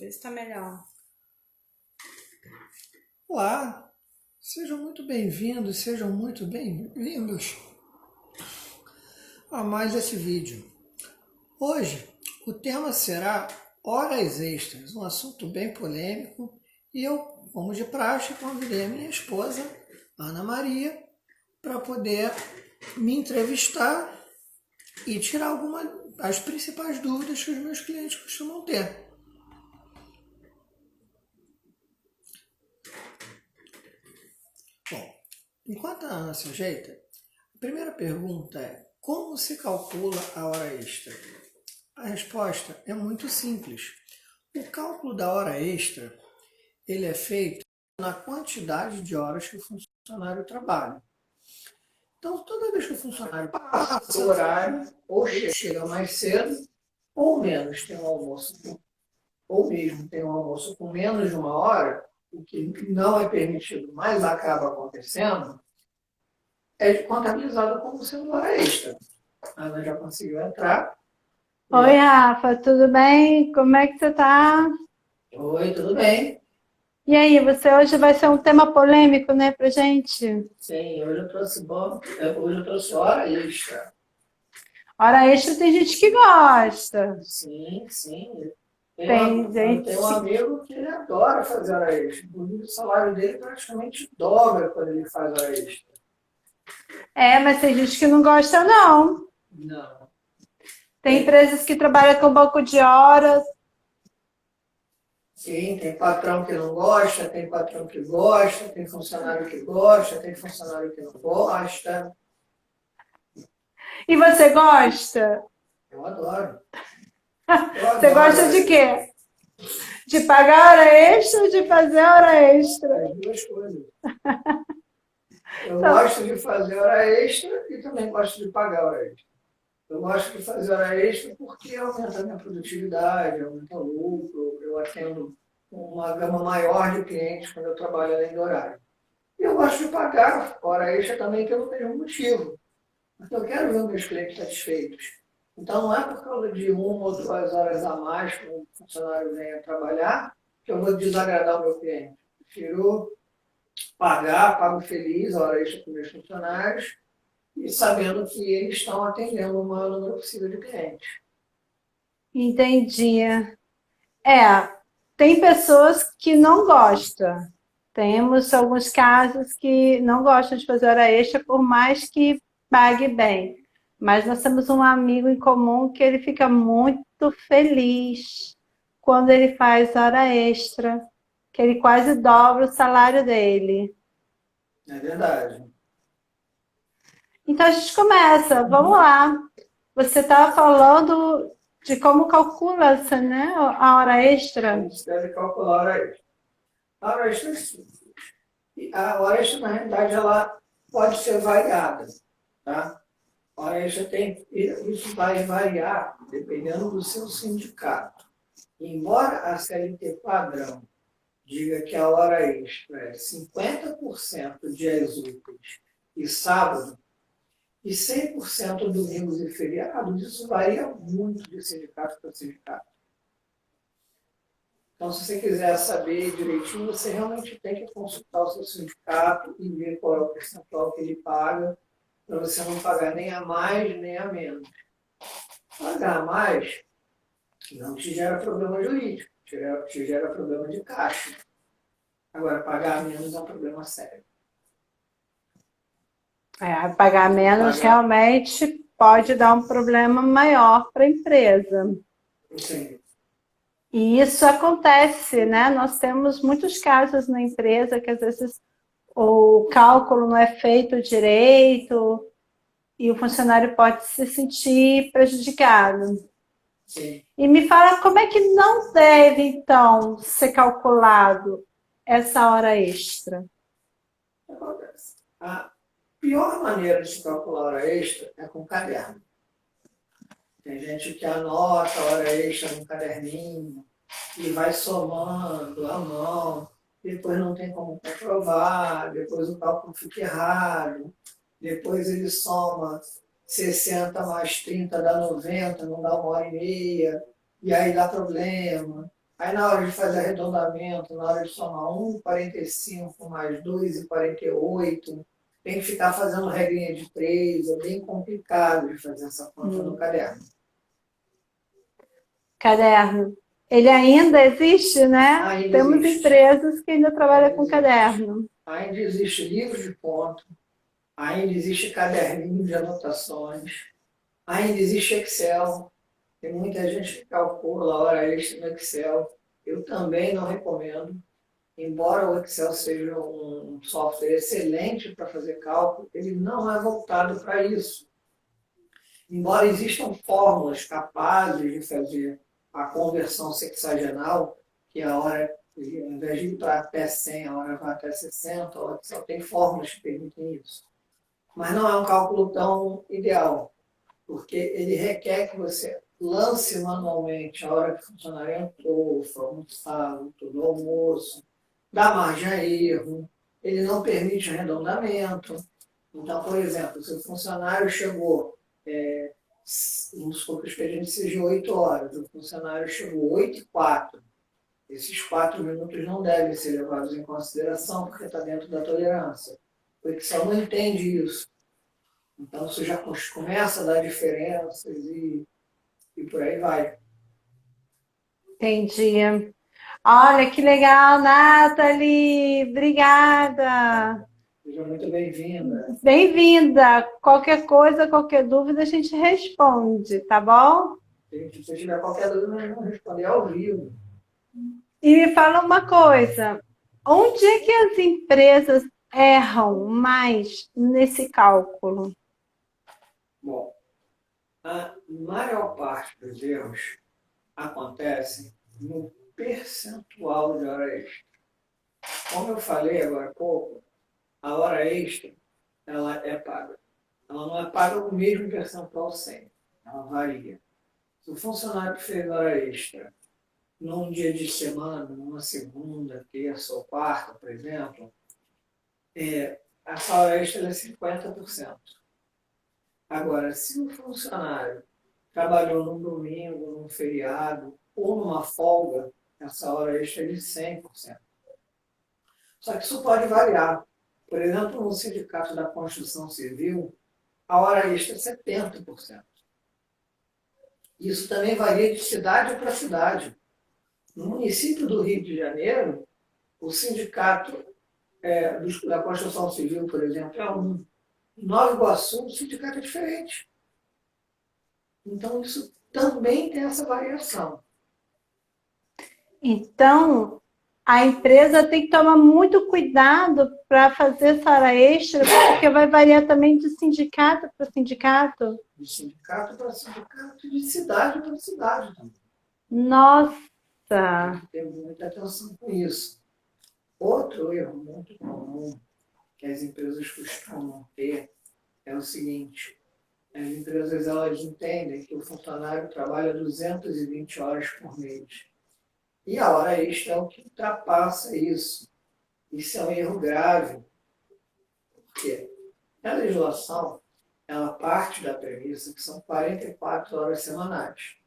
ver se tá melhor. Olá, sejam muito bem-vindos, sejam muito bem-vindos a mais esse vídeo. Hoje o tema será horas extras, um assunto bem polêmico, e eu, como de praxe, convidei a minha esposa, Ana Maria, para poder me entrevistar e tirar as principais dúvidas que os meus clientes costumam ter. Bom, enquanto a Ana se ajeita, a primeira pergunta é: como se calcula a hora extra? A resposta é muito simples. O cálculo da hora extra ele é feito na quantidade de horas que o funcionário trabalha. Então, toda vez que o funcionário passa o horário, ou chega mais cedo, ou menos tem um almoço, ou mesmo tem um almoço com menos de uma hora, o que não é permitido, mas acaba acontecendo, é contabilizado como sendo hora extra. A Ana já conseguiu entrar. Oi, Rafa, tudo bem? Como é que você tá? Oi, tudo bem? E aí, você hoje vai ser um tema polêmico, né, pra gente? Sim, hoje eu trouxe hora extra. Hora extra tem gente que gosta. Sim, sim. Tem gente Tem um amigo que ele adora fazer hora extra. Inclusive, o salário dele praticamente dobra quando ele faz hora extra. mas tem gente que não gosta, não. Não. Tem empresas que trabalham com banco de horas. Sim, tem patrão que não gosta, tem patrão que gosta, tem funcionário que gosta, tem funcionário que não gosta. E você gosta? Eu adoro. Você gosta de quê? De pagar hora extra ou de fazer hora extra? As duas coisas. Eu Então, gosto de fazer hora extra e também gosto de pagar hora extra. Eu gosto de fazer hora extra porque aumenta a minha produtividade, aumenta o lucro, eu atendo uma gama maior de clientes quando eu trabalho além do horário. E eu gosto de pagar hora extra também pelo mesmo motivo, porque eu quero ver meus clientes satisfeitos. Então não é por causa de 1 ou 2 horas a mais que um funcionário venha trabalhar que eu vou desagradar o meu cliente. Eu prefiro pago feliz a hora extra para os meus funcionários e sabendo que eles estão atendendo o maior número possível de clientes. entendi. Tem pessoas que não gostam. Temos alguns casos que não gostam de fazer hora extra, por mais que pague bem. Mas nós temos um amigo em comum que ele fica muito feliz quando ele faz hora extra, que ele quase dobra o salário dele. É verdade. Então a gente começa, vamos lá. Você estava falando de como calcula-se, né, a hora extra. A gente deve calcular a hora extra. A hora extra é simples. E a hora extra, na realidade, ela pode ser variada. Tá? A hora extra isso vai variar dependendo do seu sindicato. Embora a CLT padrão diga que a hora extra é 50% dias úteis e sábado, e 100% domingos e feriados, isso varia muito de sindicato para sindicato. Então, se você quiser saber direitinho, você realmente tem que consultar o seu sindicato e ver qual é o percentual que ele paga, para você não pagar nem a mais nem a menos. Pagar a mais não te gera problema jurídico, te gera problema de caixa. Agora, pagar a menos é um problema sério. Pagar menos realmente pode dar um problema maior para a empresa. Sim. E isso acontece, né? Nós temos muitos casos na empresa que às vezes o cálculo não é feito direito e o funcionário pode se sentir prejudicado. Sim. E me fala como é que não deve, então, ser calculado essa hora extra? Acontece. A pior maneira de se calcular a hora extra é com caderno. Tem gente que anota a hora extra no caderninho e vai somando à mão, depois não tem como comprovar, depois o cálculo fica errado, depois ele soma 60 mais 30 dá 90, não dá 1 hora e meia, e aí dá problema. Aí na hora de fazer arredondamento, na hora de somar 1,45 mais 2,48, tem que ficar fazendo regrinha de 3, é bem complicado de fazer essa conta no caderno. Caderno. Ele ainda existe, né? Ainda Temos existe. empresas que ainda trabalham Ainda com existe. caderno. Ainda existe livro de ponto, ainda existe caderninho de anotações, ainda existe Excel. Tem muita gente que calcula a hora extra no Excel. Eu também não recomendo. Embora o Excel seja um software excelente para fazer cálculo, ele não é voltado para isso. Embora existam fórmulas capazes de fazer a conversão sexagenal, que a hora, ao invés de ir para até 100, a hora vai até 60, o Excel tem fórmulas que permitem isso. Mas não é um cálculo tão ideal, porque ele requer que você lance manualmente a hora que o funcionário entrou, foi almoçado, todo almoço, dá margem a erro, ele não permite arredondamento. Então, por exemplo, se o funcionário chegou, vamos supor que o expediente seja 8 horas, o funcionário chegou 8h04, esses 4 minutos não devem ser levados em consideração porque está dentro da tolerância. O Excel não entende isso. Então, isso já começa a dar diferenças e por aí vai. Entendi. Olha, que legal, Nathalie. Obrigada. Seja muito bem-vinda. Bem-vinda. Qualquer coisa, qualquer dúvida, a gente responde, tá bom? Se você tiver qualquer dúvida, não responder ao vivo. E me fala uma coisa: onde é que as empresas erram mais nesse cálculo? Bom, a maior parte dos erros acontece no percentual de hora extra. Como eu falei agora há pouco, a hora extra ela é paga. Ela não é paga no mesmo percentual sempre. Ela varia. Se o funcionário fez hora extra num dia de semana, numa segunda, terça ou quarta, por exemplo, essa hora extra é 50%. Agora, se o funcionário trabalhou num domingo, num feriado ou numa folga, essa hora extra é de 100%. Só que isso pode variar. Por exemplo, no Sindicato da Construção Civil, a hora extra é 70%. Isso também varia de cidade para cidade. No município do Rio de Janeiro, o sindicato da construção civil, por exemplo, é um. Em Nova Iguaçu, o sindicato é diferente. Então, isso também tem essa variação. Então, a empresa tem que tomar muito cuidado para fazer essa hora extra, porque vai variar também de sindicato para sindicato. De sindicato para sindicato, de cidade para cidade também. Nossa! Tem que ter muita atenção com isso. Outro erro muito comum que as empresas costumam ter é o seguinte: as empresas elas entendem que o funcionário trabalha 220 horas por mês. E a hora extra é o que ultrapassa isso. Isso é um erro grave, porque a legislação ela parte da premissa que são 44 horas semanais.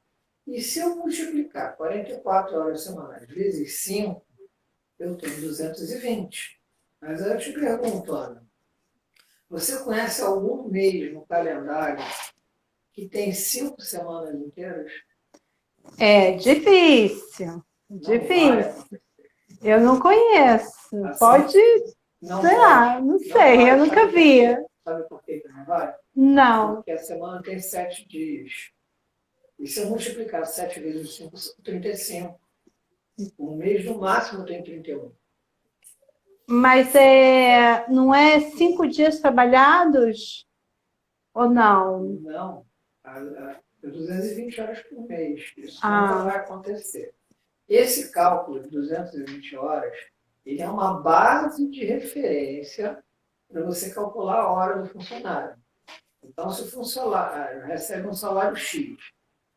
E se eu multiplicar 44 horas semanais vezes 5, eu tenho 220. Mas aí eu te pergunto, Ana, você conhece algum mês no calendário que tem 5 semanas inteiras? É difícil. Não Difícil. Eu não conheço. assim, Pode, não sei pode. lá, não sei, Vai, eu nunca vi. Sabe por que não vai? Não. Porque a semana tem 7 dias. E se eu multiplicar 7 vezes 5, são 35. O mês no máximo tem 31. Mas não é 5 dias trabalhados? Ou não? Não, 220 horas por mês. Isso nunca vai acontecer. Esse cálculo de 220 horas, ele é uma base de referência para você calcular a hora do funcionário. Então, se o funcionário recebe um salário X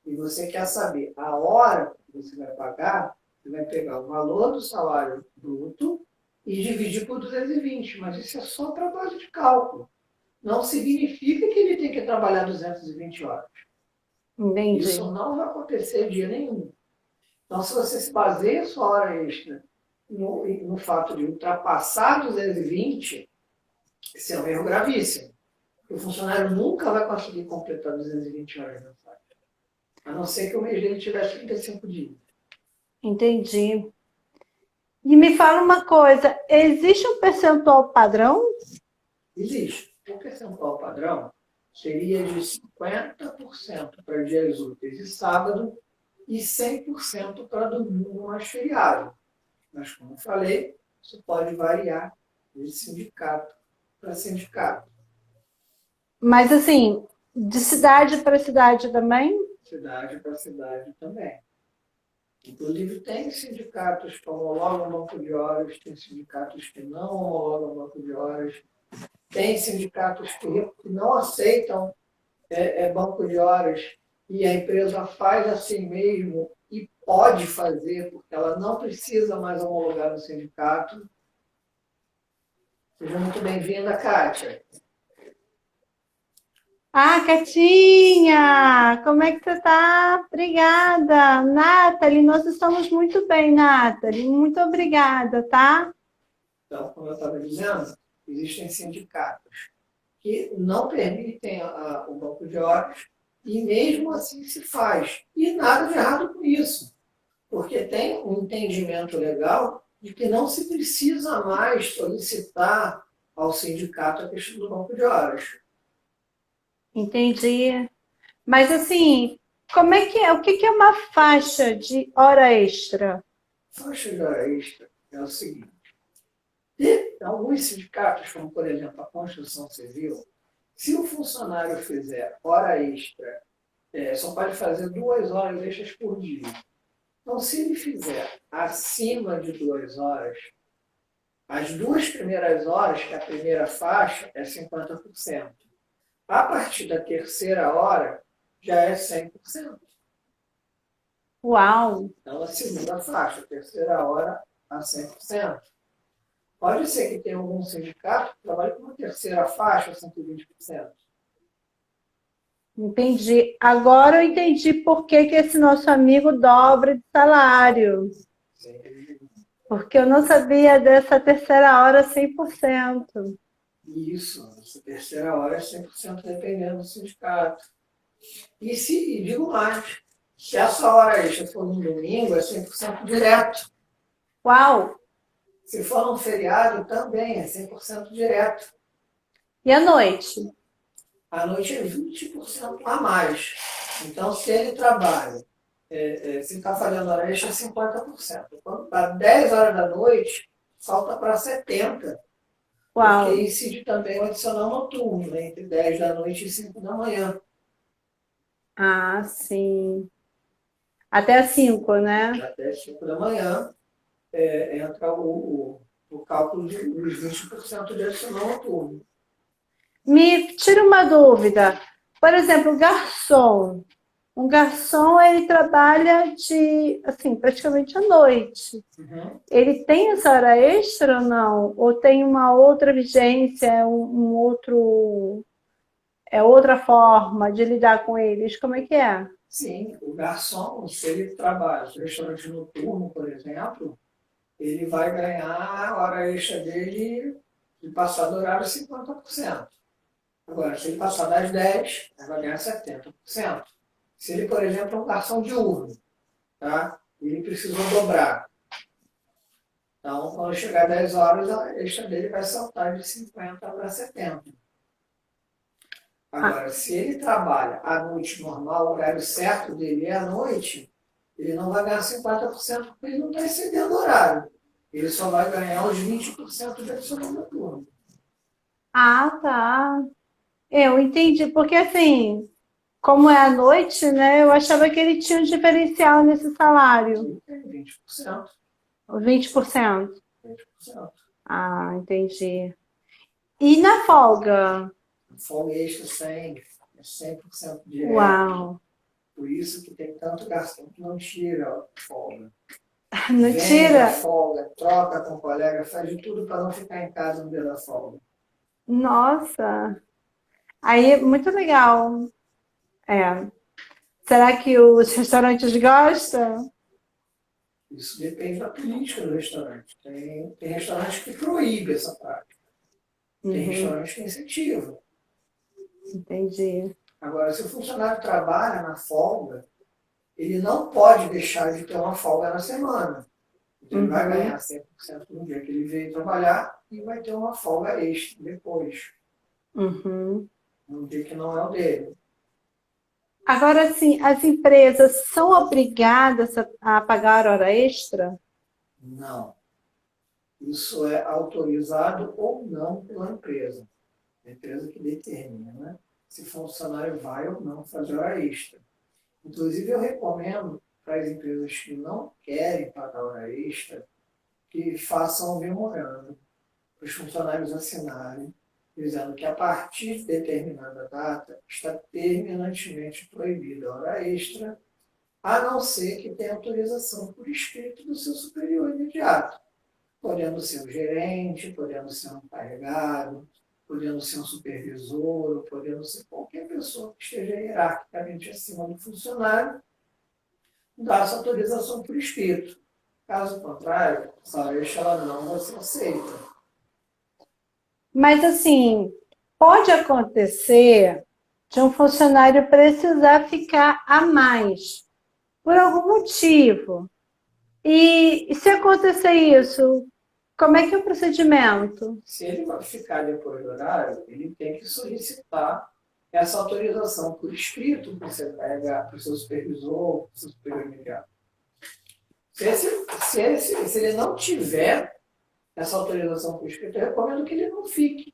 e você quer saber a hora que você vai pagar, você vai pegar o valor do salário bruto e dividir por 220, mas isso é só para base de cálculo. Não significa que ele tem que trabalhar 220 horas. Entendi. Isso não vai acontecer dia nenhum. Então, se você se baseia a sua hora extra no fato de ultrapassar 220, esse é um erro gravíssimo. O funcionário nunca vai conseguir completar 220 horas mensais. A não ser que o mês dele tivesse 35 dias. Entendi. E me fala uma coisa, existe um percentual padrão? Existe. O percentual padrão seria de 50% para dias úteis e sábado e 100% para domingo mais feriado. Mas, como eu falei, isso pode variar de sindicato para sindicato. Mas assim, de cidade para cidade também? Cidade para cidade também. Inclusive, tem sindicatos que homologam banco de horas, tem sindicatos que não homologam banco de horas, tem sindicatos que não aceitam banco de horas e a empresa faz assim mesmo e pode fazer, porque ela não precisa mais homologar no sindicato. Seja muito bem-vinda, Kátia. Ah, Catinha! Como é que você tá? Obrigada. Nathalie, nós estamos muito bem, Nathalie. Muito obrigada, tá? Então, como eu estava dizendo, existem sindicatos que não permitem o banco de horas e mesmo assim se faz. E nada de errado com isso, porque tem um entendimento legal de que não se precisa mais solicitar ao sindicato a questão do banco de horas. Entendi. Mas assim, como é que é? O que que é uma faixa de hora extra? Faixa de hora extra é o seguinte: e alguns sindicatos, como por exemplo a construção civil, se o funcionário fizer hora extra, só pode fazer 2 horas extras por dia. Então, se ele fizer acima de 2 horas, as 2 primeiras horas, que é a primeira faixa, é 50%. A partir da terceira hora, já é 100%. Uau! Então, a segunda faixa, a terceira hora, a 100%. Pode ser que tenha algum sindicato que trabalhe com uma terceira faixa, 120%. Entendi. Agora eu entendi por que que esse nosso amigo dobra de salário. Sim. Porque eu não sabia dessa terceira hora 100%. Isso, essa terceira hora é 100% dependendo do sindicato. E digo mais, se essa hora extra for no domingo, é 100% direto. Uau! Se for num feriado, também é 100% direto. E à noite? À noite é 20% a mais. Então, se ele trabalha, se está fazendo hora extra, é 50%. Quando dá 10 horas da noite, salta para 70%. Porque Uau! incide também o adicional noturno, né, entre 10 da noite e 5 da manhã. Ah, sim. Até às 5, né? Até 5 da manhã entra o cálculo dos 20% de adicional noturno. Me tira uma dúvida. Por exemplo, garçom. Um garçom, ele trabalha de, assim, praticamente à noite. Uhum. Ele tem essa hora extra ou não? Ou tem uma outra vigência, é outra forma de lidar com eles? Como é que é? Sim, o garçom, se ele trabalha no restaurante noturno, por exemplo, ele vai ganhar a hora extra dele de passar do horário 50%. Agora, se ele passar das 10, ele vai ganhar 70%. Se ele, por exemplo, é um garçom diurno, tá? Ele precisou dobrar. Então, quando chegar 10 horas, a extra dele vai saltar de 50 para 70. Ah, Agora, se ele trabalha à noite normal, o horário certo dele é à noite, ele não vai ganhar 50% porque ele não está excedendo o horário. Ele só vai ganhar os 20% de adicional noturno. tá. Eu entendi, porque assim, como é à noite, né? Eu achava que ele tinha um diferencial nesse salário. Ele tem 20%. 20%. 20%. Ah, entendi. E na folga? Folga extra 100, é 100% direto. Uau! Por isso que tem tanto garçom que não tira a folga. Não Vende a tira? folga, troca com o colega, faz de tudo para não ficar em casa no dia da folga. Nossa! Aí é muito legal. É. Será que os restaurantes gostam? Isso depende da política do restaurante. Tem restaurante que proíbe essa prática. Tem restaurante que incentiva. Entendi. Agora, se o funcionário trabalha na folga, ele não pode deixar de ter uma folga na semana. Então, ele vai ganhar 100% no dia que ele veio trabalhar e vai ter uma folga extra depois, no dia que não é o dele. Agora, sim, as empresas são obrigadas a pagar hora extra? Não. Isso é autorizado ou não pela empresa. É a empresa que determina, né? Se o funcionário vai ou não fazer hora extra. Inclusive, eu recomendo para as empresas que não querem pagar hora extra que façam um memorando para os funcionários assinarem, dizendo que a partir de determinada data está terminantemente proibida a hora extra, a não ser que tenha autorização por escrito do seu superior imediato, podendo ser um gerente, podendo ser um encarregado, podendo ser um supervisor, podendo ser qualquer pessoa que esteja hierarquicamente acima do funcionário, dá essa autorização por escrito. Caso contrário, essa hora extra ela não vai ser aceita. Mas, assim, pode acontecer de um funcionário precisar ficar a mais, por algum motivo. E se acontecer isso, como é que é o procedimento? Se ele vai ficar depois do horário, ele tem que solicitar essa autorização por escrito para você carregar para o seu supervisor, para o seu superior imediato. Se ele não tiver essa autorização por escrito, eu recomendo que ele não fique.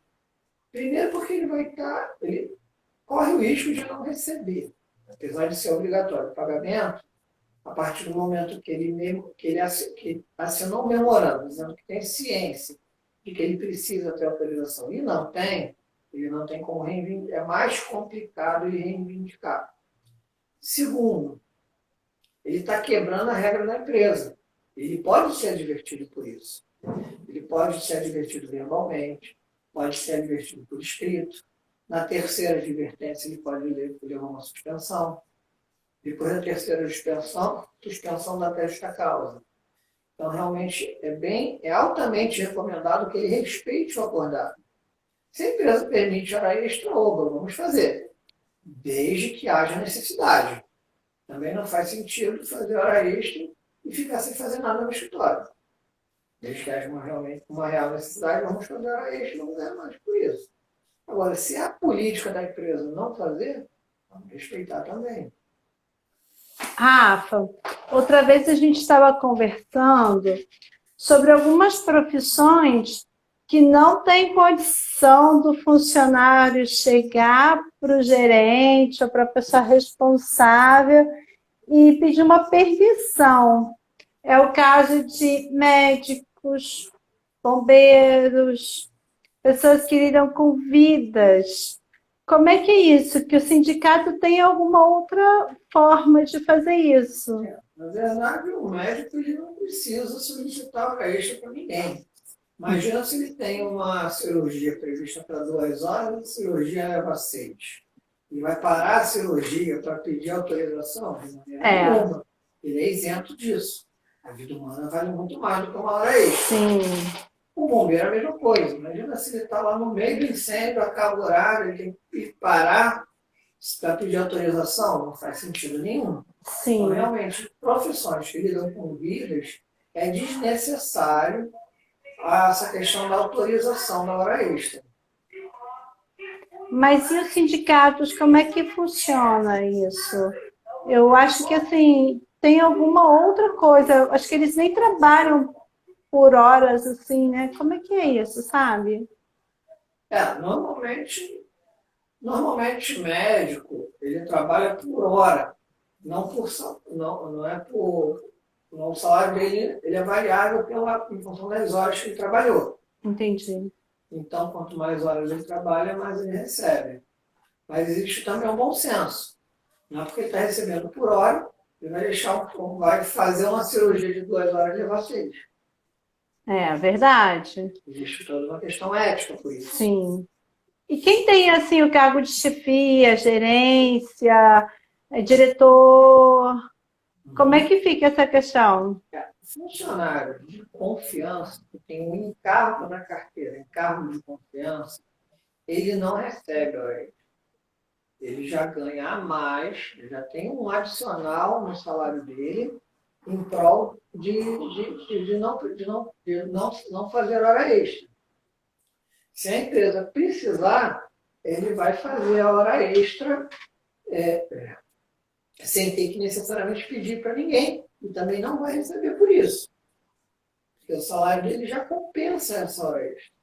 Primeiro porque ele corre o risco de não receber. Apesar de ser obrigatório o pagamento, a partir do momento que ele assinou um memorando, dizendo que tem ciência de que ele precisa ter autorização e não tem, ele não tem como reivindicar, é mais complicado ele reivindicar. Segundo, ele está quebrando a regra da empresa. Ele pode ser advertido por isso. Ele pode ser advertido verbalmente, pode ser advertido por escrito. Na terceira advertência, ele pode levar uma suspensão. Depois da terceira suspensão da justa causa. Então, realmente, é altamente recomendado que ele respeite o acordado. Se a empresa permite hora extra, vamos fazer, desde que haja necessidade. Também não faz sentido fazer hora extra e ficar sem fazer nada no escritório. Desde que haja realmente uma real necessidade, vamos fazer hora extra e não ganhar mais por isso. Agora, se a política da empresa não fazer, vamos respeitar também. Rafa, outra vez a gente estava conversando sobre algumas profissões que não tem condição do funcionário chegar para o gerente ou para a pessoa responsável e pedir uma permissão. É o caso de médicos, bombeiros, pessoas que lidam com vidas. Como é que é isso? Que o sindicato tem alguma outra forma de fazer isso? Na verdade, o médico ele não precisa solicitar hora extra para ninguém. Imagina se ele tem uma cirurgia prevista para 2 horas, a cirurgia leva 6. Ele vai parar a cirurgia para pedir autorização? De maneira nenhuma. Ele é isento disso. A vida humana vale muito mais do que uma hora extra. Sim. O bombeiro é a mesma coisa. Imagina se ele está lá no meio do incêndio, acaba o horário, ele tem que parar para pedir autorização. Não faz sentido nenhum. Sim. Então, realmente, profissões que lidam com vidas, é desnecessário essa questão da autorização da hora extra. Mas e os sindicatos, como é que funciona isso? Eu acho que, assim, tem alguma outra coisa. Acho que eles nem trabalham por horas, assim, né? Como é que é isso, sabe? Normalmente médico, ele trabalha por hora, não é por... O salário dele ele é variável em função das horas que ele trabalhou. Entendi. Então, quanto mais horas ele trabalha, mais ele recebe. Mas existe também um bom senso. Não é porque ele está recebendo por hora, ele vai fazer uma cirurgia de 2 horas e levar 6. É verdade. Existe toda uma questão ética por isso. Sim. E quem tem, assim, o cargo de chefia, gerência, diretor, como é que fica essa questão? Funcionário de confiança, que tem um encargo na carteira, encargo de confiança, ele não recebe hora extra. Ele já ganha a mais, ele já tem um adicional no salário dele em prol de não fazer hora extra. Se a empresa precisar, ele vai fazer a hora extra sem ter que necessariamente pedir para ninguém. E também não vai receber por isso. Porque o salário dele já compensa essa hora extra.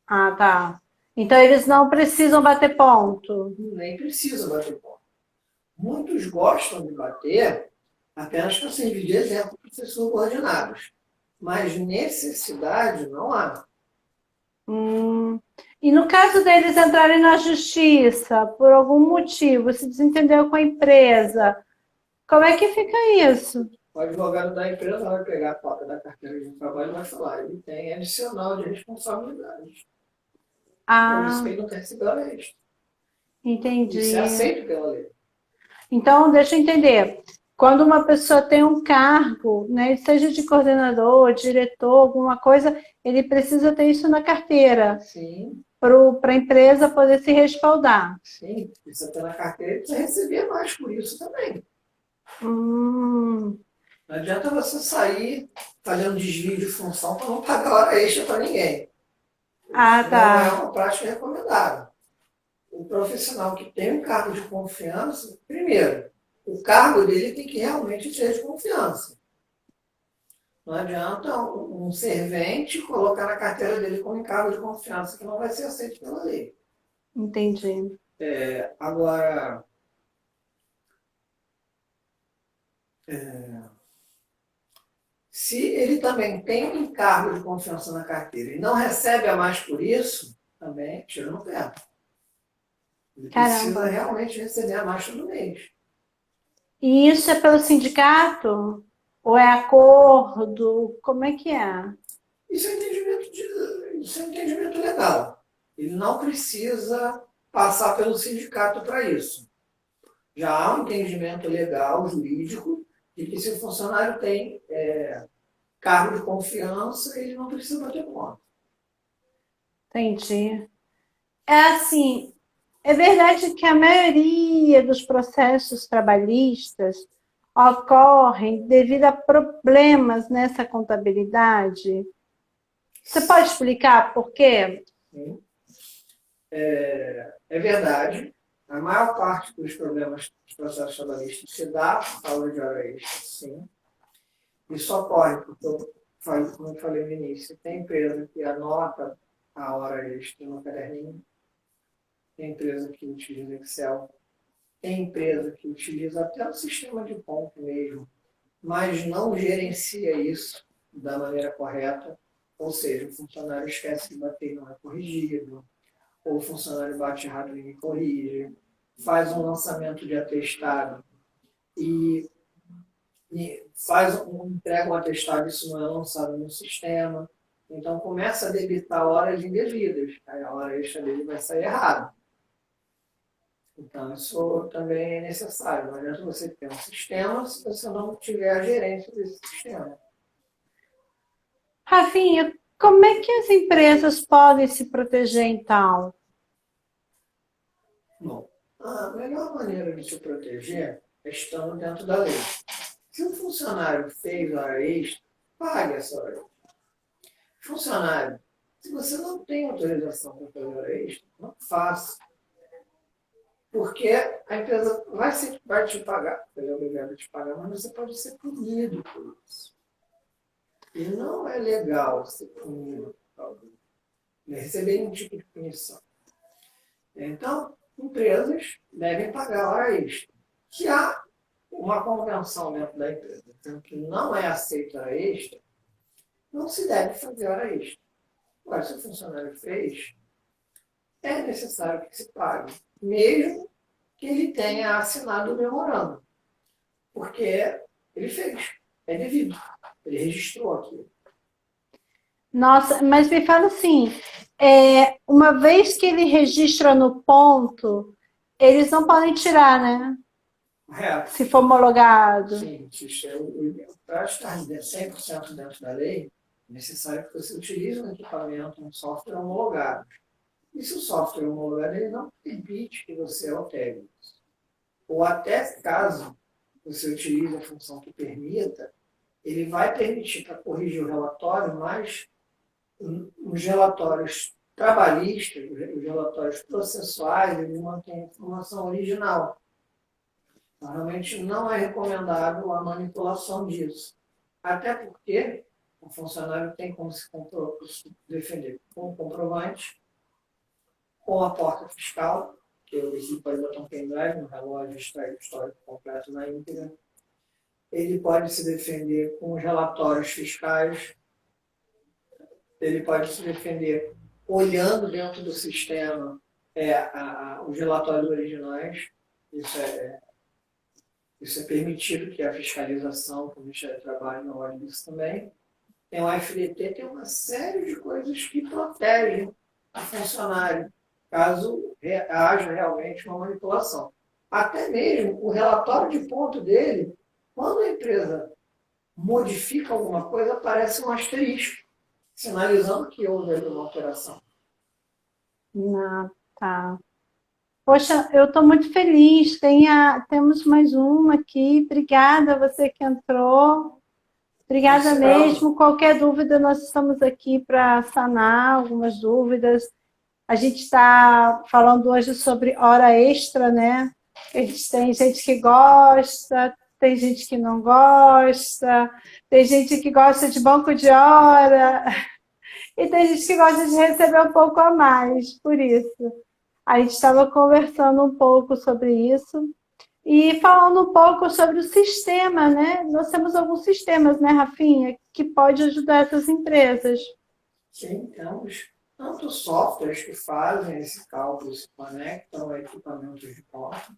Ah, tá. Então eles não precisam bater ponto. Nem precisa bater ponto. Muitos gostam de bater apenas para servir de exemplo para os seus subordinados. Mas necessidade não há. E no caso deles entrarem na justiça, por algum motivo, se desentendeu com a empresa, como é que fica isso? O advogado da empresa vai pegar a cópia da carteira de trabalho e vai falar, ele tem adicional de responsabilidade. Por isso que ele não quer receber hora extra. Entendi. Isso é aceito pela lei. Então, deixa eu entender. Quando uma pessoa tem um cargo, né, seja de coordenador, diretor, alguma coisa, ele precisa ter isso na carteira. Sim. Para a empresa poder se respaldar. Sim, precisa ter na carteira e precisa receber mais por isso também. Não adianta você sair fazendo desvio de função para não pagar hora extra para ninguém. Ah, tá. Não é uma prática recomendável. O profissional que tem um cargo de confiança, primeiro, o cargo dele tem que realmente ser de confiança. Não adianta um servente colocar na carteira dele como cargo de confiança, que não vai ser aceito pela lei. Entendi. Agora, se ele também tem um encargo de confiança na carteira e não recebe a mais por isso, também tira no pé. Ele precisa realmente receber a mais todo mês. E isso é pelo sindicato? Ou é acordo? Como é que é? Isso é entendimento legal. Ele não precisa passar pelo sindicato para isso. Já há um entendimento legal, jurídico, de que se o funcionário tem cargo de confiança, ele não precisa bater ponto. Entendi. É assim, é verdade que a maioria dos processos trabalhistas ocorrem devido a problemas nessa contabilidade. Você pode explicar por quê? Sim. É verdade. A maior parte dos problemas dos processos trabalhistas se dá por causa de hora extra, sim. Isso ocorre, porque, como eu falei no início, tem empresa que anota a hora extra no caderninho, tem empresa que utiliza Excel, tem empresa que utiliza até o sistema de ponto mesmo, mas não gerencia isso da maneira correta, ou seja, o funcionário esquece de bater e não é corrigido, ou o funcionário bate errado e ninguém corrige, faz um lançamento de atestado e entrega um atestado, isso não é lançado no sistema, então começa a debitar horas indevidas, aí a hora extra dele vai sair errada. Então, isso também é necessário. Não adianta você ter um sistema se você não tiver a gerência desse sistema. Rafinha, como é que as empresas podem se proteger, então? Bom, a melhor maneira de se proteger é estando dentro da lei. Se um funcionário fez hora extra, pague essa hora extra. Funcionário, se você não tem autorização para fazer hora extra, não faça. Porque a empresa vai te pagar, ela é obrigada a te pagar, mas você pode ser punido por isso. E não é legal ser punido por isso. Receber nenhum tipo de punição. Então, empresas devem pagar hora extra. Se há uma convenção dentro da empresa dizendo que não é aceita hora extra, não se deve fazer hora extra. Agora, se o funcionário fez, é necessário que se pague, mesmo que ele tenha assinado o memorando, porque ele fez, é devido, ele registrou aquilo. Nossa, mas me fala assim, uma vez que ele registra no ponto, eles não podem tirar, né? Correto? se for homologado? Sim, para estar 100% dentro da lei, é necessário que você utilize um equipamento, um software homologado. E se o software homologado ele não permite que você altere isso, ou até caso você utilize a função que permita, ele vai permitir para corrigir o relatório, mas os relatórios trabalhistas, os relatórios processuais, ele mantém a informação original. Realmente não é recomendável a manipulação disso. Até porque o funcionário tem como se defender com o comprovante, com a porta fiscal, que ele pode botar um pendrive no relógio e extrair o histórico completo na íntegra. Ele pode se defender com os relatórios fiscais. Ele pode se defender olhando dentro do sistema os relatórios originais. Isso é permitido, que é a fiscalização, que o Ministério do Trabalho não olha isso também. Tem o FDT, tem uma série de coisas que protegem o funcionário, caso haja realmente uma manipulação. Até mesmo o relatório de ponto dele, quando a empresa modifica alguma coisa, aparece um asterisco, sinalizando que houve uma alteração. Não, tá. Poxa, eu estou muito feliz. Temos mais uma aqui. Obrigada a você que entrou. Obrigada mesmo. Qualquer dúvida, nós estamos aqui para sanar algumas dúvidas. A gente está falando hoje sobre hora extra, né? Tem gente que gosta, tem gente que não gosta, tem gente que gosta de banco de hora, e tem gente que gosta de receber um pouco a mais, por isso. A gente estava conversando um pouco sobre isso e falando um pouco sobre o sistema, né? Nós temos alguns sistemas, né, Rafinha, que pode ajudar essas empresas. Sim, temos tanto softwares que fazem esse cálculo, se conectam a equipamentos de ponta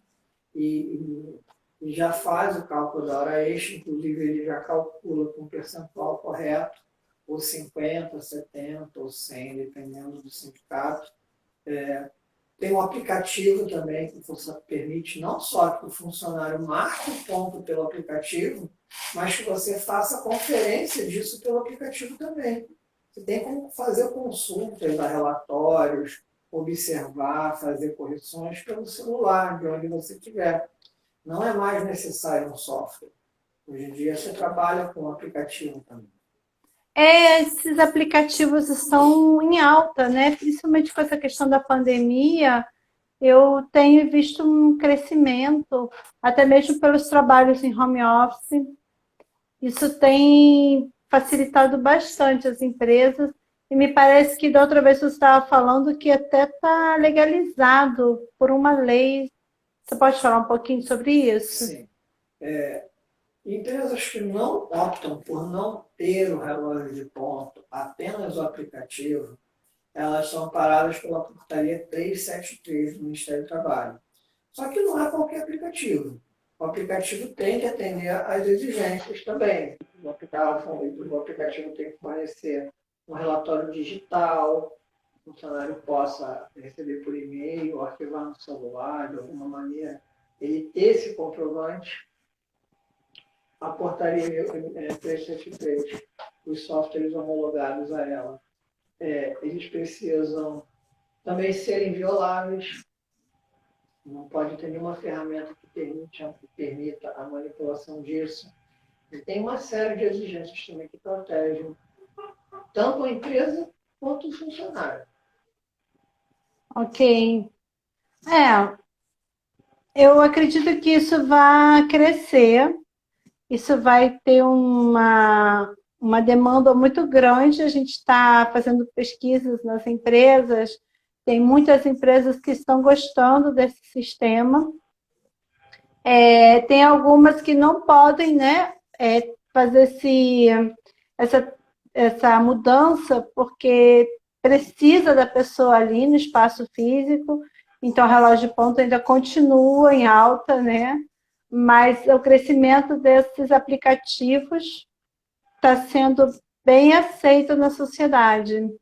e já faz o cálculo da hora extra, inclusive ele já calcula com o percentual correto, ou 50, 70 ou 100, dependendo do sindicato. Tem um aplicativo também que permite não só que o funcionário marque o ponto pelo aplicativo, mas que você faça conferência disso pelo aplicativo também. Você tem como fazer consultas a relatórios, observar, fazer correções pelo celular, de onde você estiver. Não é mais necessário um software. Hoje em dia você trabalha com um aplicativo também. Esses aplicativos estão em alta, né? Principalmente com essa questão da pandemia, eu tenho visto um crescimento, até mesmo pelos trabalhos em home office. Isso tem facilitado bastante as empresas, e me parece que da outra vez você estava falando que até está legalizado por uma lei. Você pode falar um pouquinho sobre isso? Sim. Empresas que não optam por não ter o relógio de ponto, apenas o aplicativo, elas são paradas pela portaria 373 do Ministério do Trabalho. Só que não é qualquer aplicativo. O aplicativo tem que atender às exigências também. O aplicativo tem que fornecer um relatório digital, o funcionário possa receber por e-mail, arquivar no celular, de alguma maneira, ele ter esse comprovante. A portaria 373, os softwares homologados a ela, eles precisam também serem violáveis. Não pode ter nenhuma ferramenta que permita a manipulação disso. E tem uma série de exigências também que protegem tanto a empresa quanto o funcionário. Ok. Eu acredito que isso vai crescer. Isso vai ter uma demanda muito grande. A gente está fazendo pesquisas nas empresas, tem muitas empresas que estão gostando desse sistema. Tem algumas que não podem, né, fazer essa mudança, porque precisa da pessoa ali no espaço físico, então o relógio de ponto ainda continua em alta, né? Mas o crescimento desses aplicativos está sendo bem aceito na sociedade.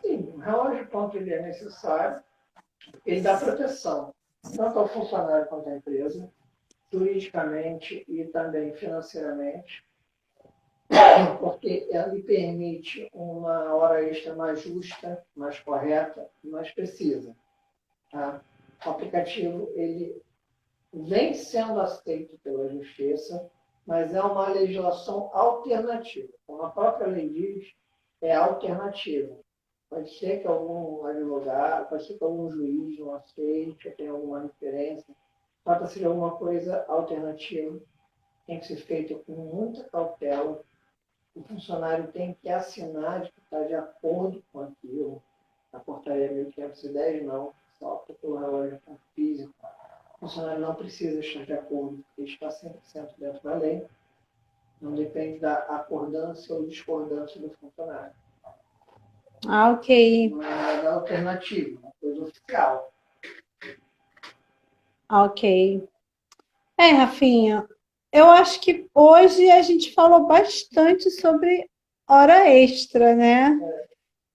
Sim, o relógio de ponto ele é necessário, ele dá proteção, tanto ao funcionário quanto à empresa. juridicamente e também financeiramente, porque ela lhe permite uma hora extra mais justa, mais correta e mais precisa. Tá? O aplicativo ele vem sendo aceito pela Justiça, mas é uma legislação alternativa. Como a própria lei diz, é alternativa. Pode ser que algum advogado, pode ser que algum juiz não aceite, tenha alguma referência. Trata-se de alguma coisa alternativa, tem que ser feito com muita cautela. O funcionário tem que assinar de que está de acordo com aquilo. A portaria 1510 não, só pelo relógio físico. O funcionário não precisa estar de acordo, porque está 100% dentro da lei. Não depende da acordância ou discordância do funcionário. Ah, ok. Não é nada alternativo, é uma coisa oficial. Ok. Rafinha, eu acho que hoje a gente falou bastante sobre hora extra, né?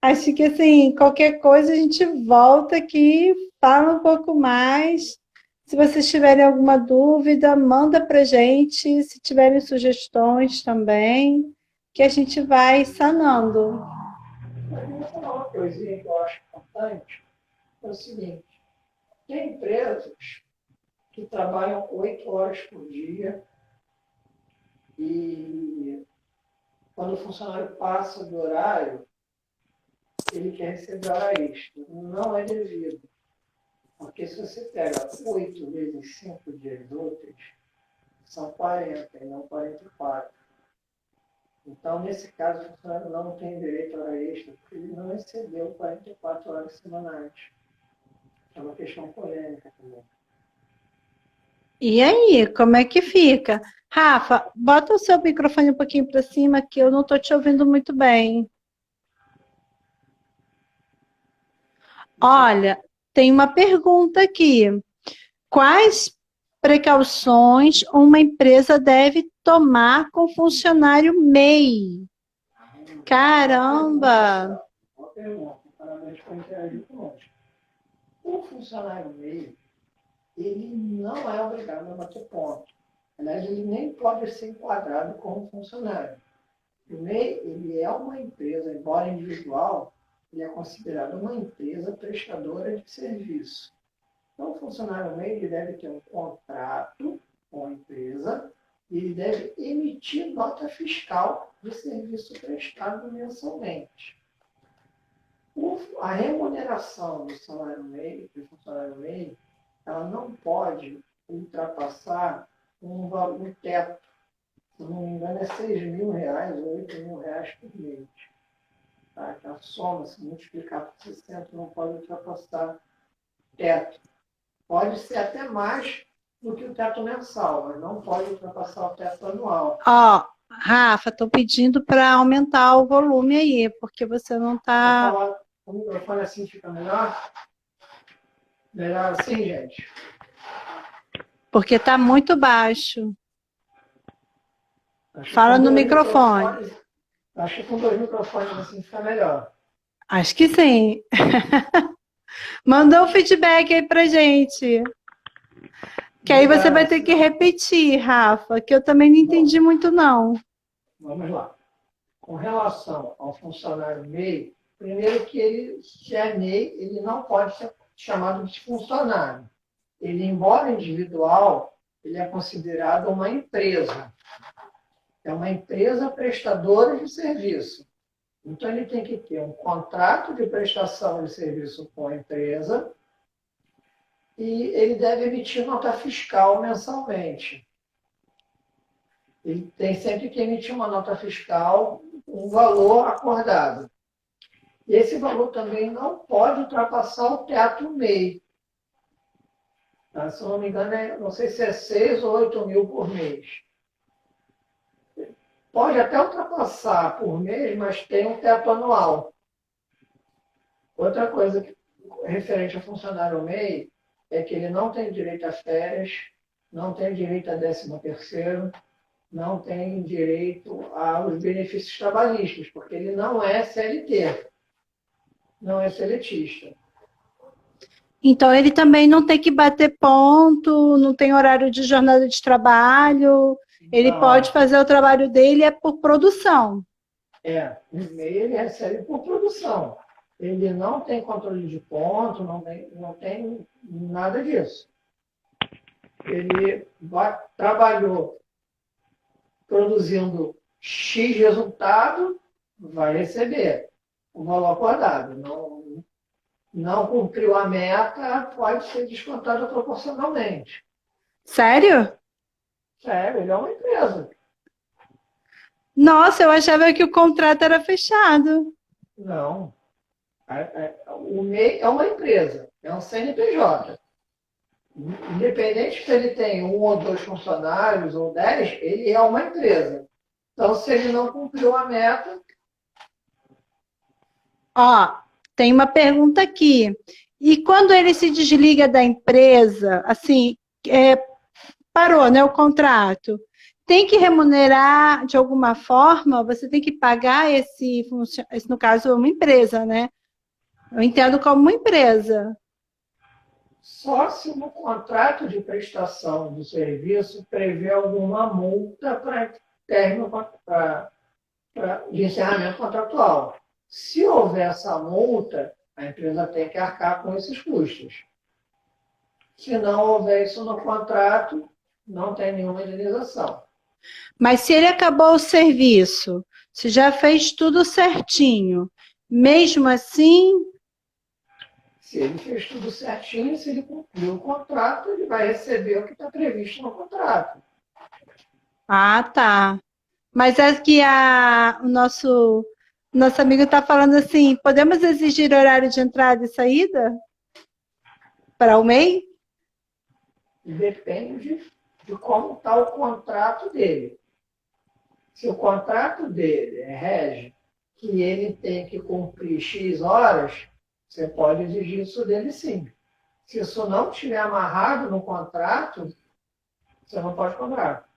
Acho que assim, qualquer coisa a gente volta aqui, fala um pouco mais. Se vocês tiverem alguma dúvida, manda pra gente. Se tiverem sugestões também, que a gente vai sanando. Mas eu vou falar uma coisinha que eu acho importante, é o seguinte, tem empresas que trabalham 8 horas por dia e quando o funcionário passa do horário, ele quer receber hora extra. Não é devido. Porque se você pega 8 vezes 5 dias úteis, são 40 e não 44. Então, nesse caso, o funcionário não tem direito a hora extra, porque ele não excedeu 44 horas semanais. É uma questão polêmica também. E aí, como é que fica? Rafa, bota o seu microfone um pouquinho para cima, que eu não estou te ouvindo muito bem. Olha, tem uma pergunta aqui. Quais precauções uma empresa deve tomar com funcionário MEI? Caramba! Uma pergunta, parabéns por interagir conosco. O funcionário MEI, ele não é obrigado a bater ponto. Aliás, ele nem pode ser enquadrado como funcionário. O MEI, ele é uma empresa, embora individual, ele é considerado uma empresa prestadora de serviço. Então, o funcionário MEI ele deve ter um contrato com a empresa e ele deve emitir nota fiscal de serviço prestado mensalmente. A remuneração do salário MEI, do funcionário MEI, ela não pode ultrapassar um teto. Se não me engano, é R$ 6.000 ou R$ 8.000 por mês. Tá? A soma, se multiplicar por 60, não pode ultrapassar teto. Pode ser até mais do que o teto mensal, mas não pode ultrapassar o teto anual. Ó, Rafa, estou pedindo para aumentar o volume aí, porque você não Vou está. falar com o microfone assim fica melhor? Melhor assim, gente? Porque está muito baixo. Acho que Fala com no dois microfone. Acho que com 2 microfones assim fica melhor. Acho que sim. Manda um feedback aí pra gente. Que aí você vai ter que repetir, Rafa, que eu também não entendi muito, não. Vamos lá. Com relação ao funcionário MEI, primeiro que ele, se é MEI, ele não pode ser chamado de funcionário. Ele, embora individual, ele é considerado uma empresa. É uma empresa prestadora de serviço. Então, ele tem que ter um contrato de prestação de serviço com a empresa e ele deve emitir nota fiscal mensalmente. Ele tem sempre que emitir uma nota fiscal, um valor acordado. E esse valor também não pode ultrapassar o teto MEI. Tá? Se eu não me engano, não sei se é 6 ou 8 mil por mês. Pode até ultrapassar por mês, mas tem um teto anual. Outra coisa referente ao funcionário MEI é que ele não tem direito a férias, não tem direito a 13º, não tem direito aos benefícios trabalhistas, porque ele não é CLT, não é seletista. Então ele também não tem que bater ponto, não tem horário de jornada de trabalho, ele pode Não, fazer o trabalho dele é por produção. o MEI ele recebe por produção. Ele não tem controle de ponto, não tem nada disso. Ele trabalhou produzindo X resultado, vai receber o valor acordado. Não cumpriu a meta, pode ser descontado proporcionalmente. Sério? Sério, ele é uma empresa. Nossa, eu achava que o contrato era fechado. Não. O MEI é uma empresa, é um CNPJ. Independente se ele tem um ou dois funcionários ou 10, ele é uma empresa. Então, se ele não cumpriu a meta, Ó, tem uma pergunta aqui. E quando ele se desliga da empresa, assim, parou, né, o contrato, tem que remunerar de alguma forma? Você tem que pagar esse, no caso, uma empresa, né? Eu entendo como uma empresa. só se no contrato de prestação do serviço prevê alguma multa para término de encerramento contratual. Se houver essa multa, a empresa tem que arcar com esses custos. Se não houver isso no contrato, não tem nenhuma indenização. Mas se ele acabou o serviço, se já fez tudo certinho, mesmo assim, Se ele fez tudo certinho, se ele cumpriu o contrato, ele vai receber o que está previsto no contrato. ah, tá. Mas é que o nosso amigo está falando assim, podemos exigir horário de entrada e saída para o MEI? Depende de como está o contrato dele. Se o contrato dele rege que ele tem que cumprir X horas, você pode exigir isso dele sim. Se isso não estiver amarrado no contrato, você não pode cobrar.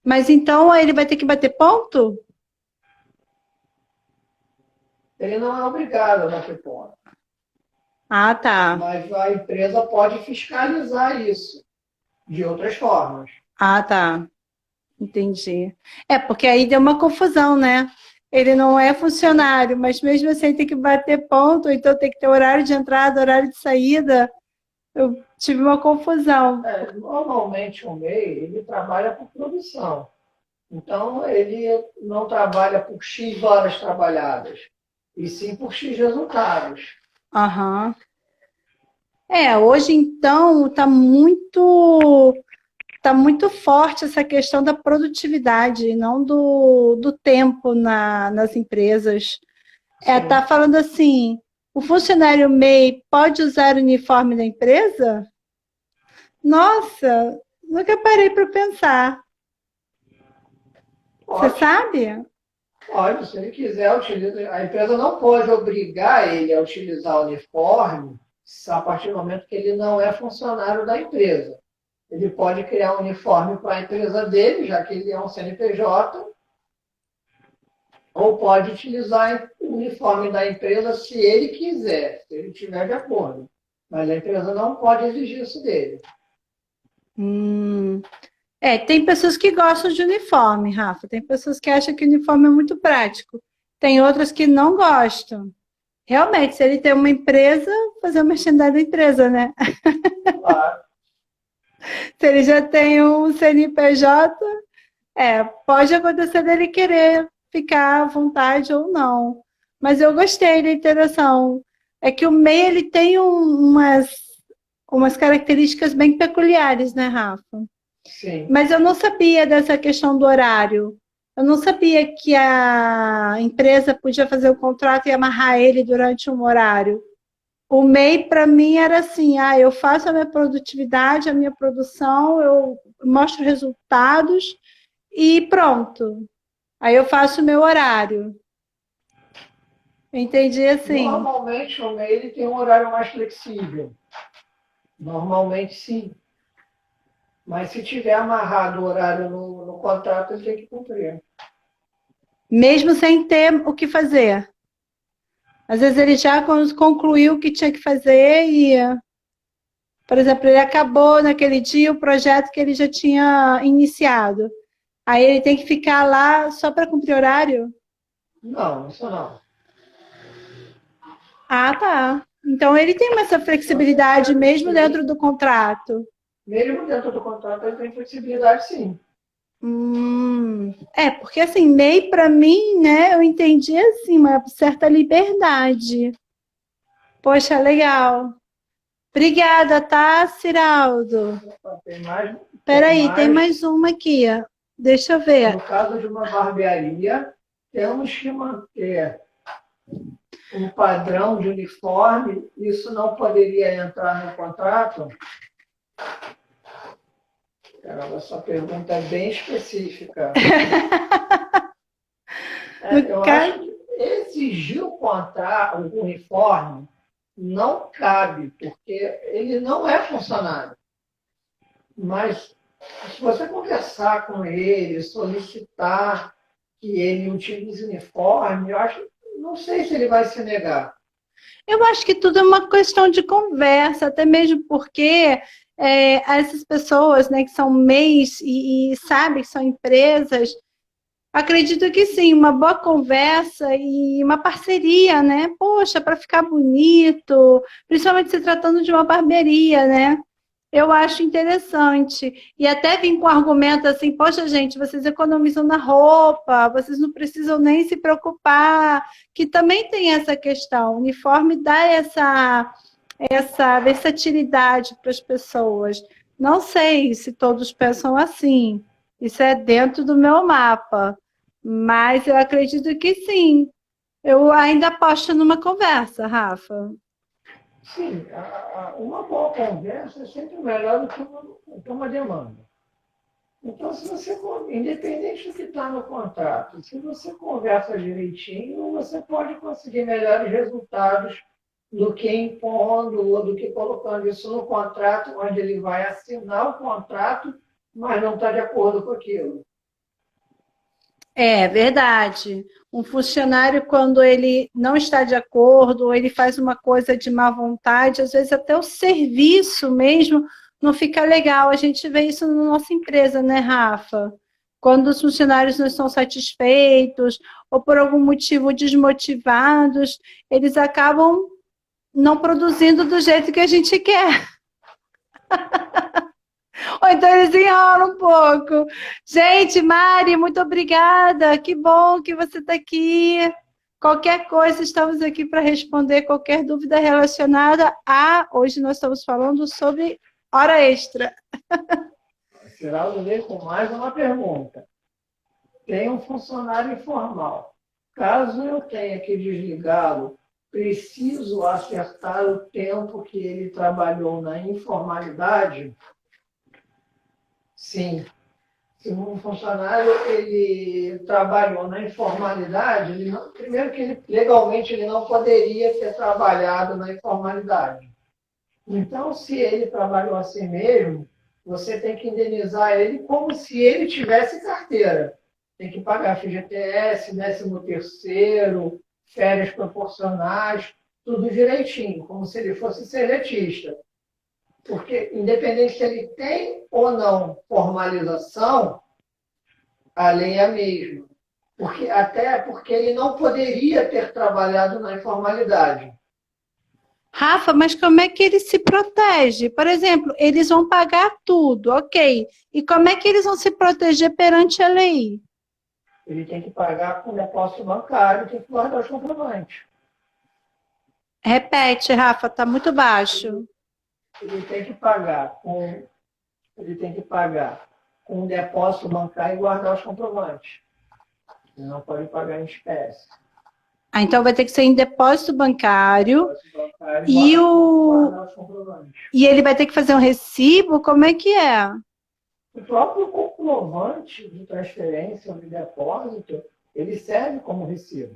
Mas então ele vai ter que bater ponto? Ele não é obrigado a bater ponto, Ah, tá. mas a empresa pode fiscalizar isso de outras formas. Ah, tá. Entendi. É, porque aí deu uma confusão, né? Ele não é funcionário, mas mesmo assim tem que bater ponto, então tem que ter horário de entrada, horário de saída. Eu tive uma confusão. Normalmente o MEI ele trabalha por produção. Então ele não trabalha por X horas trabalhadas, e sim por X resultados. Aham. Hoje então tá muito forte essa questão da produtividade, não do tempo nas empresas. Sim. Tá falando assim, o funcionário MEI pode usar o uniforme da empresa? Nossa, nunca parei para pensar. Você Pode, sabe? pode, se ele quiser utilizar. A empresa não pode obrigar ele a utilizar o uniforme a partir do momento que ele não é funcionário da empresa. Ele pode criar um uniforme para a empresa dele, já que ele é um CNPJ, ou pode utilizar o uniforme da empresa se ele quiser, se ele estiver de acordo. Mas a empresa não pode exigir isso dele. Tem pessoas que gostam de uniforme, Rafa. Tem pessoas que acham que o uniforme é muito prático. Tem outras que não gostam. Realmente, se ele tem uma empresa, fazer uma merchandising da empresa, né? Claro. Se ele já tem um CNPJ, pode acontecer dele querer ficar à vontade ou não. Mas eu gostei da interação. É que o MEI ele tem umas características bem peculiares, né, Rafa? Sim. Mas eu não sabia dessa questão do horário. Eu não sabia que a empresa podia fazer o contrato e amarrar ele durante um horário. O MEI, para mim, era assim: eu faço a minha produtividade, a minha produção, eu mostro resultados e pronto. Aí eu faço o meu horário. Eu entendi assim. Normalmente o MEI ele tem um horário mais flexível. Normalmente sim. Mas se tiver amarrado o horário no contrato, ele tem que cumprir. Mesmo sem ter o que fazer. Às vezes ele já concluiu o que tinha que fazer e Por exemplo, ele acabou naquele dia o projeto que ele já tinha iniciado. Aí ele tem que ficar lá só para cumprir horário? Não, isso não. Ah, tá. Então ele tem essa flexibilidade mesmo dentro do contrato. Mesmo dentro do contrato, ele tem flexibilidade, sim. Porque assim, MEI para mim, né, eu entendi assim, uma certa liberdade. Poxa, legal. Obrigada, tá, Ciraldo? Tem mais, tem Peraí, tem mais. mais uma aqui, ó. Deixa eu ver. No caso de uma barbearia, temos que manter um padrão de uniforme. Isso não poderia entrar no contrato? Caramba, essa pergunta é bem específica. Eu acho que exigir o contrato, o uniforme, não cabe, porque ele não é funcionário. Mas se você conversar com ele, solicitar que ele utilize uniforme, eu acho, não sei se ele vai se negar. Eu acho que tudo é uma questão de conversa, até mesmo porque essas pessoas, né, que são MEIs e sabem que são empresas, acredito que sim, uma boa conversa e uma parceria, né? Poxa, para ficar bonito, principalmente se tratando de uma barbearia, né? Eu acho interessante. E até vim com argumento assim, poxa, gente, vocês economizam na roupa, vocês não precisam nem se preocupar, que também tem essa questão. O uniforme dá essa versatilidade para as pessoas. Não sei se todos pensam assim. Isso é dentro do meu mapa. Mas eu acredito que sim. Eu ainda aposto numa conversa, Rafa. Sim, uma boa conversa é sempre melhor do que uma demanda. Então, se você, independente do que está no contrato, se você conversa direitinho, você pode conseguir melhores resultados do que impondo ou do que colocando isso no contrato, onde ele vai assinar o contrato, mas não está de acordo com aquilo. É verdade. Um funcionário, quando ele não está de acordo, ou ele faz uma coisa de má vontade, às vezes até o serviço mesmo não fica legal. A gente vê isso na nossa empresa, né, Rafa? Quando os funcionários não estão satisfeitos ou por algum motivo desmotivados, eles acabam não produzindo do jeito que a gente quer. Ou então eles enrolam um pouco. Gente, Mari, muito obrigada. Que bom que você está aqui. Qualquer coisa, estamos aqui para responder qualquer dúvida relacionada a. Hoje nós estamos falando sobre hora extra. Geraldo veio com mais uma pergunta. Tem um funcionário informal. Caso eu tenha que desligá-lo, preciso acertar o tempo que ele trabalhou na informalidade? Sim. Se um funcionário ele trabalhou na informalidade, primeiro que legalmente ele não poderia ter trabalhado na informalidade. Então, se ele trabalhou assim mesmo, você tem que indenizar ele como se ele tivesse carteira. Tem que pagar FGTS, 13º, férias proporcionais, tudo direitinho, como se ele fosse seletista. Porque, independente se ele tem ou não formalização, a lei é a mesma. Até porque ele não poderia ter trabalhado na informalidade. Rafa, mas como é que ele se protege? Por exemplo, eles vão pagar tudo, ok. E como é que eles vão se proteger perante a lei? Ele tem que pagar com depósito bancário, tem que guardar os comprovantes. Repete, Rafa, está muito baixo. Ele tem que pagar com um depósito bancário e guardar os comprovantes. Ele não pode pagar em espécie. Ah, então vai ter que ser em depósito bancário. E E ele vai ter que fazer um recibo? Como é que é? o próprio comprovante de transferência ou de depósito, ele serve como recibo.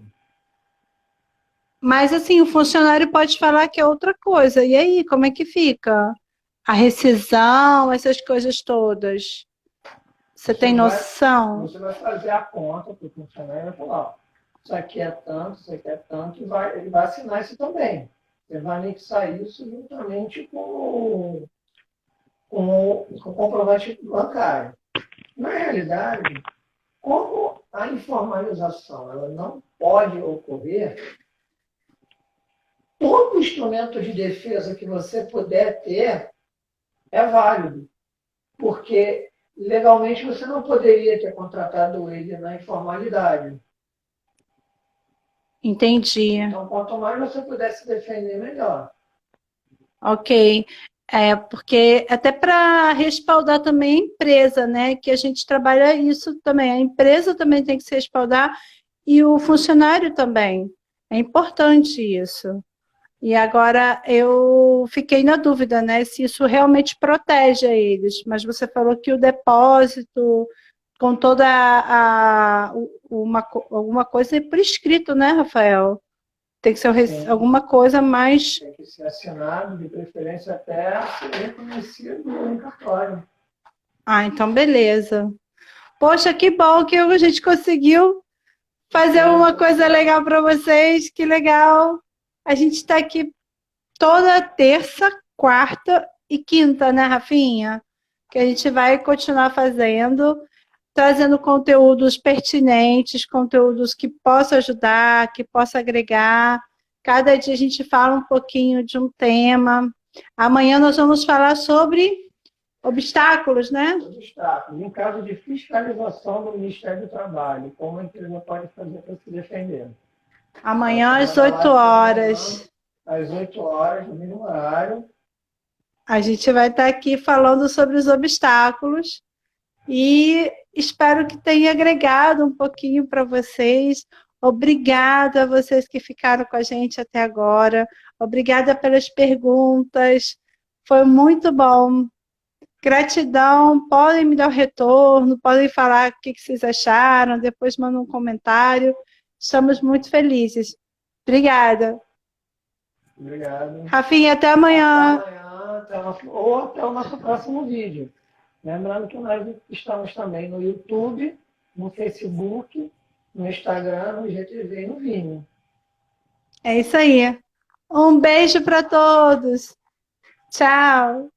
Mas assim, o funcionário pode falar que é outra coisa. E aí, como é que fica? A rescisão, essas coisas todas. Você tem noção? Você vai fazer a conta para o funcionário e vai falar, ó, isso aqui é tanto, isso aqui é tanto, e ele vai assinar isso também. Você vai anexar isso juntamente com com comprovante bancário. Na realidade, como a informalização ela não pode ocorrer, todo instrumento de defesa que você puder ter é válido, porque legalmente você não poderia ter contratado ele na informalidade. Entendi. Então, quanto mais você puder se defender, melhor. Ok. Porque até para respaldar também a empresa, né? Que a gente trabalha isso também. A empresa também tem que se respaldar e o funcionário também. É importante isso. E agora eu fiquei na dúvida, né? Se isso realmente protege a eles. Mas você falou que o depósito, com toda alguma coisa por escrito, né, Rafael? Tem que ser alguma coisa mais. Tem que ser assinado, de preferência até ser reconhecido em cartório. Ah, então beleza. Poxa, que bom que a gente conseguiu fazer uma coisa legal para vocês. Que legal. A gente está aqui toda terça, quarta e quinta, né, Rafinha? Que a gente vai continuar fazendo, trazendo conteúdos pertinentes, conteúdos que possam ajudar, que possam agregar. Cada dia a gente fala um pouquinho de um tema. Amanhã nós vamos falar sobre obstáculos, né? Obstáculos. Em caso de fiscalização do Ministério do Trabalho, como a empresa pode fazer para se defender? Amanhã às 8 horas. Às 8 horas, no mínimo horário. A gente vai estar aqui falando sobre os obstáculos e espero que tenha agregado um pouquinho para vocês. Obrigada a vocês que ficaram com a gente até agora. Obrigada pelas perguntas. Foi muito bom. Gratidão. Podem me dar o retorno, podem falar o que vocês acharam, depois mandam um comentário. Estamos muito felizes. Obrigada. Obrigado. Rafinha, até amanhã. Até amanhã, ou até o nosso próximo vídeo. Lembrando que nós estamos também no YouTube, no Facebook, no Instagram, no GTV e no Vimeo. É isso aí. Um beijo para todos. Tchau.